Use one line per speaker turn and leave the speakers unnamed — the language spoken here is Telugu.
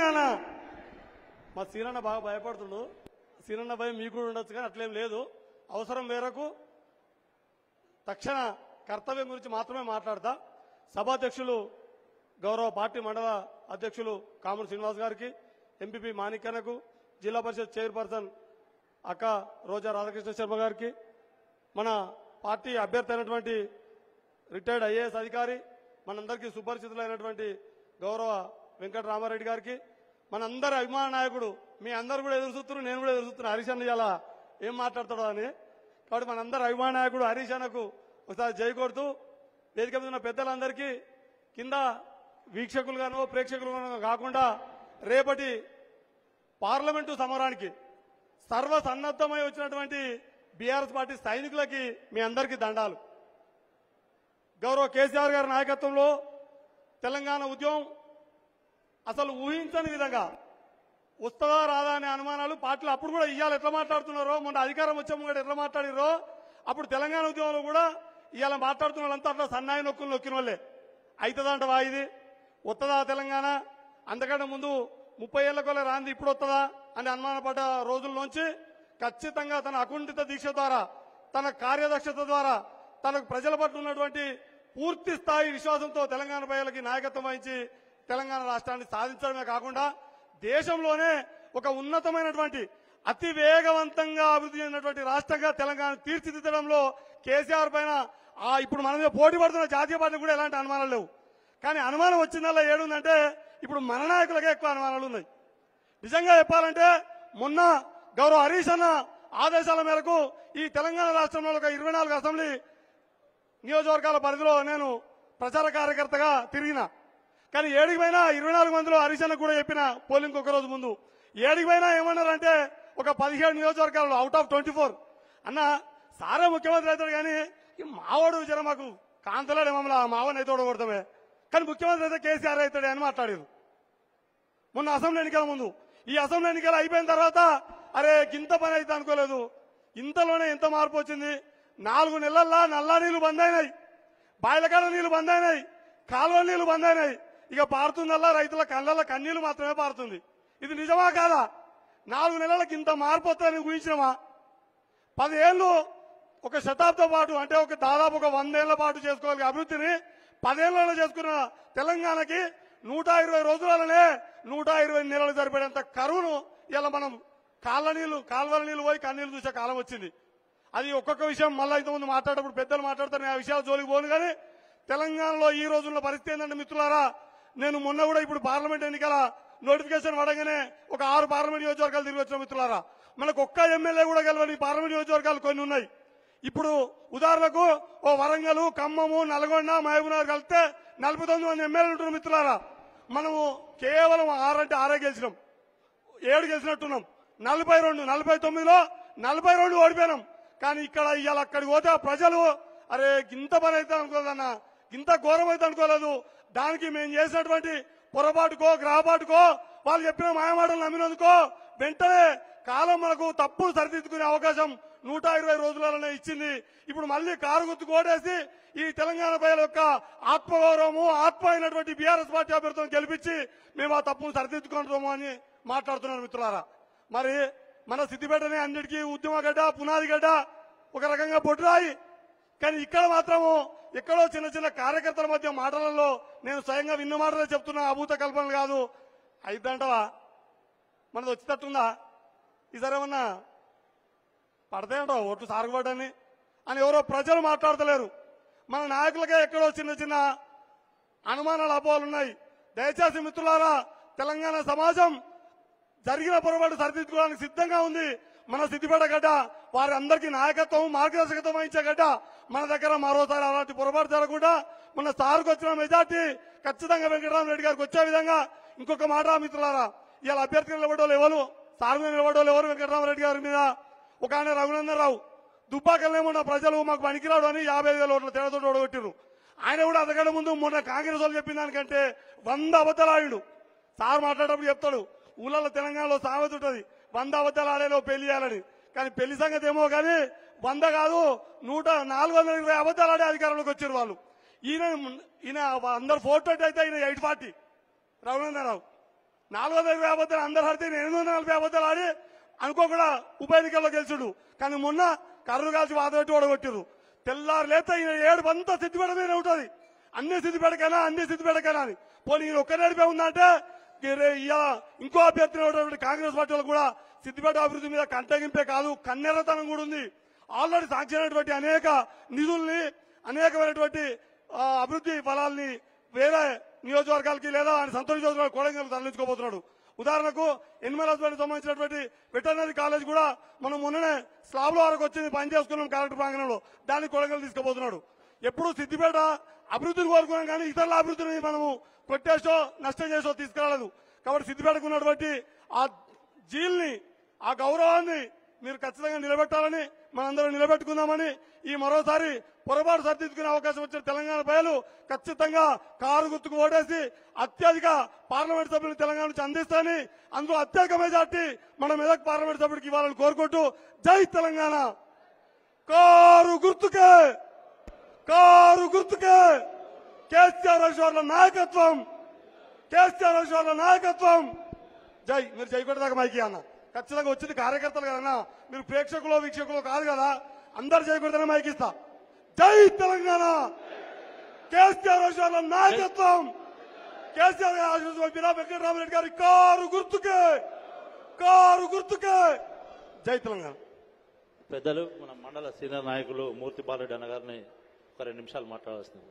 నాన్న మా సీనన్న బాగా భయపడుతుండు. సీనన్న భయం మీకు కూడా ఉండొచ్చు, కానీ అట్లేం లేదు. అవసరం మేరకు తక్షణ కర్తవ్యం గురించి మాత్రమే మాట్లాడతా. సభాధ్యక్షులు గౌరవ పార్టీ మండల అధ్యక్షులు కామన్ శ్రీనివాస్ గారికి, ఎంపీపీ మాణిక్యనకు, జిల్లా పరిషత్ చైర్పర్సన్ అక్క రోజా రాధాకృష్ణ శర్మ గారికి, మన పార్టీ అభ్యర్థి అయినటువంటి రిటైర్డ్ ఐఏఎస్ అధికారి మనందరికీ సుపరిచితులైనటువంటి గౌరవ వెంకటరామారెడ్డి గారికి, మనందరి అభిమాన నాయకుడు, మీ అందరూ కూడా ఎదురు చూస్తున్నారు, నేను కూడా ఎదురు చూస్తున్నా హరీష్ అన్న ఇలా ఏం మాట్లాడతాడో అని. కాబట్టి మనందరి అభిమాన నాయకుడు హరీష్ అన్నకు ఒకసారి జై కొడుతూ, వేదిక మీద ఉన్న పెద్దలందరికీ, కింద వీక్షకులుగానో ప్రేక్షకులుగానో కాకుండా రేపటి పార్లమెంటు సమరానికి సర్వసన్నద్ధమై వచ్చినటువంటి బీఆర్ఎస్ పార్టీ సైనికులకి మీ అందరికీ దండాలు. గౌరవ కేసీఆర్ గారి నాయకత్వంలో తెలంగాణ ఉద్యమం అసలు ఊహించని విధంగా వస్తుందా రాదా అనే అనుమానాలు పార్టీలు అప్పుడు కూడా ఇవాళ ఎట్లా మాట్లాడుతున్నారో, మొన్న అధికారం వచ్చే ముంగట ఎట్లా మాట్లాడిరో, అప్పుడు తెలంగాణ ఉద్యమంలో కూడా ఇవాళ మాట్లాడుతున్న వాళ్ళంతా అట్లా సన్నాయి నొక్కులు నొక్కిన వాళ్ళే. అవుతుందంటవా ఇది, వస్తుందా తెలంగాణ, అంతకంటే ముందు 30 ఏళ్ల కొల రాంది ఇప్పుడు వస్తుందా అని అనుమానపడ్డ రోజుల్లోంచి ఖచ్చితంగా తన అకుంఠిత దీక్ష ద్వారా, తన కార్యదక్షత ద్వారా, తనకు ప్రజల పట్ల ఉన్నటువంటి పూర్తి స్థాయి విశ్వాసంతో తెలంగాణ ప్రజలకి నాయకత్వం వహించి తెలంగాణ రాష్ట్రాన్ని సాధించడమే కాకుండా దేశంలోనే ఒక ఉన్నతమైనటువంటి అతి వేగవంతంగా అభివృద్ధి చెందినటువంటి రాష్ట్రంగా తెలంగాణ తీర్చిదిద్దడంలో కేసీఆర్ పైన ఇప్పుడు మన మీద పోటీ పడుతున్న జాతీయ పార్టీ కూడా ఎలాంటి అనుమానాలు లేవు. కానీ అనుమానం వచ్చిందల్లా ఏడుందంటే ఇప్పుడు మన నాయకులకే ఎక్కువ అనుమానాలు ఉన్నాయి. నిజంగా చెప్పాలంటే మొన్న గౌరవ హరీష్ అన్న ఆదేశాల మేరకు ఈ తెలంగాణ రాష్ట్రంలో ఒక 24 అసెంబ్లీ నియోజకవర్గాల పరిధిలో నేను ప్రచార కార్యకర్తగా తిరిగిన. కానీ ఏడికి పోయినా 24 మందిలో హరీష్ అన్న కూడా చెప్పిన పోలింగ్ ఒక రోజు ముందు ఏడికి పోయినా ఏమన్నారంటే ఒక 17 నియోజకవర్గాల్లో అవుట్ ఆఫ్ 24 అన్న సారే ముఖ్యమంత్రి అవుతాడు, కానీ మావాడు జర మాకు కాంతలాడే మమ్మల్ని మావని అయితే ఓడగొడతామే, కానీ ముఖ్యమంత్రి అయితే కేసీఆర్ అవుతాడే అని మాట్లాడారు మొన్న అసెంబ్లీ ఎన్నికల ముందు. ఈ అసెంబ్లీ ఎన్నికలు అయిపోయిన తర్వాత అరే గింత పని అయితే అనుకోలేదు, ఇంతలోనే ఎంత మార్పు వచ్చింది. 4 నెలల్లో నల్లా నీళ్లు బంద్ అయినాయి, బాయిలకాడ నీళ్లు బంద్ అయినాయి, కాలువ నీళ్లు బంద్ అయినాయి. ఇక పారుతుందల్లా రైతుల కళ్ళల్లో కన్నీళ్లు మాత్రమే పారుతుంది. ఇది నిజమా కాదా? 4 నెలలకు ఇంత మార్పు వస్తుందని ఊహించినమా? 10 ఏళ్లు ఒక శతాబ్దం పాటు అంటే ఒక దాదాపు ఒక 100 ఏళ్ల పాటు చేసుకోవాలి అభివృద్ధిని 10 ఏళ్లలో చేసుకున్న తెలంగాణకి 120 రోజులనే 120 నెలలు సరిపడేంత కరువును ఇలా మనం కాల్వల నీళ్లు పోయి కన్నీళ్లు చూసే కాలం వచ్చింది. అది ఒక్కొక్క విషయం మళ్ళీ ఇంతకుముందు మాట్లాడేటప్పుడు పెద్దలు మాట్లాడతారు, ఆ విషయాలు జోలికి పోను. కానీ తెలంగాణలో ఈ రోజుల్లో పరిస్థితి ఏంటంటే మిత్రులారా, నేను మొన్న కూడా ఇప్పుడు పార్లమెంట్ ఎన్నికల నోటిఫికేషన్ పడగానే ఒక 6 పార్లమెంట్ నియోజకవర్గాలు తిరిగి వచ్చిన మిత్రులారా. మనకు ఒక్క ఎమ్మెల్యే కూడా గెలవని పార్లమెంట్ నియోజకవర్గాలు కొన్ని ఉన్నాయి. ఇప్పుడు ఉదాహరణకు ఓ వరంగల్, ఖమ్మము, నల్గొండ, మహబూబ్నగర్ కలిస్తే 49 మంది ఎమ్మెల్యేలు ఉంటున్నారు మిత్రులారా. మనము కేవలం 6 అంటే 6 గెలిచినాం, 7 గెలిచినట్టున్నాం. 49లో 42 ఓడిపోయినాం. కానీ ఇక్కడ ఇవాళ అక్కడికి పోతే ప్రజలు అరే ఇంత పని అయితే అనుకోలేదన్నా, ఇంత ఘోరం అయితే అనుకోలేదు. దానికి మేము చేసినటువంటి పొరపాటుకో గ్రహపాటుకో వాళ్ళు చెప్పిన మాయమాటలు నమ్మినందుకో వెంటనే కాలం మనకు తప్పులు సరిదిద్దుకునే అవకాశం 120 రోజులలోనే ఇచ్చింది. ఇప్పుడు మళ్లీ కారు గుర్తు కోటేసి ఈ తెలంగాణ ప్రజల యొక్క ఆత్మగౌరవము, ఆత్మ అయినటువంటి బీఆర్ఎస్ పార్టీ అభ్యర్థులను గెలిపించి మేము ఆ తప్పును సరిదిద్దుకుంటాము అని మాట్లాడుతున్నారు మిత్రులారా. మరి మన సిద్దిపేటనే అన్నిటికీ ఉద్యమ గడ్డ, పునాది గడ్డ, ఒక రకంగా బొడ్రాయి. కానీ ఇక్కడ మాత్రము ఎక్కడో చిన్న చిన్న కార్యకర్తల మధ్య మాటలలో నేను స్వయంగా విన్న మాటలే చెప్తున్నా, అభూత కల్పనలు కాదు. అయిద్దంటవా మనది వచ్చేటట్టుందా? ఈసారేమన్నా పడతాయంటో ఓట్లు సారుగుబడని అని ఎవరో ప్రజలు మాట్లాడతలేరు. మన నాయకులకే ఎక్కడో చిన్న చిన్న అనుమానాలు, అపోహలున్నాయి. దయచేసి మిత్రులారా, తెలంగాణ సమాజం జరిగిన పొరపాటు సరిదిద్దుకోవడానికి సిద్ధంగా ఉంది. మన సిద్దిపేట గడ్డ వారి అందరికీ నాయకత్వం, మార్గదర్శకత్వం వహించే గడ్డ. మన దగ్గర మరోసారి అలాంటి పొరపాటు జరగకుండా మన సార్కు వచ్చిన మెజార్టీ ఖచ్చితంగా వెంకటరామరెడ్డి గారికి వచ్చే విధంగా. ఇంకొక మాట మిత్రులారా, ఇవాళ అభ్యర్థులు నిలబడేవాళ్ళు ఎవరు, సార్ మీద నిలబడేవాళ్ళు ఎవరు? వెంకటరామరెడ్డి గారి మీద ఒక ఆయన రఘునందన్ రావు దుబ్బాకల్నేమో నా ప్రజలు మాకు పనికిరాడు అని 50,000 ఓట్ల తేడాతో ఓడగొట్టిరు. ఆయన కూడా అంతకంటే ముందు మొన్న కాంగ్రెస్ వాళ్ళు చెప్పిన దానికంటే 100 అబద్దాలు ఆడిండు. సార్ మాట్లాడేటప్పుడు చెప్తాడు, ఊళ్ళలో తెలంగాణలో సామెత ఉంటుంది, 100 అబద్దాలు ఆడేలో పెళ్లి చేయాలని. కానీ పెళ్లి సంగతి ఏమో కానీ 100 కాదు 420 అబద్దాలు ఆడే అధికారంలోకి వచ్చారు వాళ్ళు. ఈయన అందరు 420 అయితే ఈయన 840 రఘునందన్ రావు. 420 అబద్ధాలు అందరు ఆడితే 840 అబద్ధాలు ఆడి అనుకోకుండా ఉప ఎన్నికల్లో గెలిచుడు. కానీ మొన్న కర్రు కాల్చి వాదపెట్టి ఓడగొట్టిరు. తెల్లారు లేత 7 అంతా సిద్దిపేట మీద ఉంటుంది. అన్ని సిద్దిపేటకైనా అని పోనీ ఈయన ఒక్క నడిపే ఉందంటే ఇంకో అభ్యర్థి ఉన్నటువంటి కాంగ్రెస్ పార్టీ వాళ్ళు కూడా సిద్దిపేట అభివృద్ధి మీద కంటగింపే కాదు కన్నెర్రతనం కూడా ఉంది. ఆల్రెడీ సాంక్షన్ అయినటువంటి అనేక నిధుల్ని అనేకమైనటువంటి అభివృద్ధి ఫలాల్ని వేరే నియోజకవర్గాలకి లేదా ఆయన సొంత నియోజకవర్గాలు కొడంగల్ తరలించుకోబోతున్నాడు. ఉదాహరణకు ఎనిమల్ హస్బెండరీకి సంబంధించినటువంటి వెటర్నరీ కాలేజ్ కూడా మనం మొన్ననే స్లాబ్ల వరకు వచ్చింది, పని చేసుకున్నాం కలెక్టర్ ప్రాంగణంలో. దాన్ని కొడంగల్ తీసుకుపోతున్నాడు. ఎప్పుడు సిద్దిపేట అభివృద్ధిని కోరుకున్నాం కానీ ఇతరుల అభివృద్ధిని మనము కొట్టేసో నష్టం చేసో తీసుకురాలేదు. కాబట్టి సిద్దిపేటకు ఉన్నటువంటి ఆ జీల్ని ఆ గౌరవాన్ని మీరు ఖచ్చితంగా నిలబెట్టాలని మనందరం నిలబెట్టుకుందామని ఈ మరోసారి పొరపాటు సరిదిద్దుకునే అవకాశం వచ్చిన తెలంగాణ ప్రజలు ఖచ్చితంగా కారు గుర్తుకు ఓటేసి అత్యధిక పార్లమెంట్ సభ్యులు తెలంగాణ నుంచి అందిస్తారని అందులో అత్యధిక మెజార్టీ మన మెదక్ పార్లమెంట్ సభ్యుడికి ఇవ్వాలని కోరుకుంటూ జై తెలంగాణ. కారు గుర్తుకే కేసీఆర్ నాయకత్వం జై. మీరు జై కొట్టదాకా మైకి అన్న ఖచ్చితంగా వచ్చింది కార్యకర్తలు కదన్నా, మీరు ప్రేక్షకులు వీక్షకులు కాదు కదా, అందరు జై కొడితేనే మైకి ఇస్తా. జై తెలంగాణ. కేసీఆర్ నాయకత్వం, కేసీఆర్ వెంకటరామరెడ్డి గారి కారు గుర్తుకే జై తెలంగాణ.
పెద్దలు మన మండల సీనియర్ నాయకులు మూర్తి బాలరెడ్డి అన్న గారిని ఒక 2 నిమిషాలు మాట్లాడాల్సింది.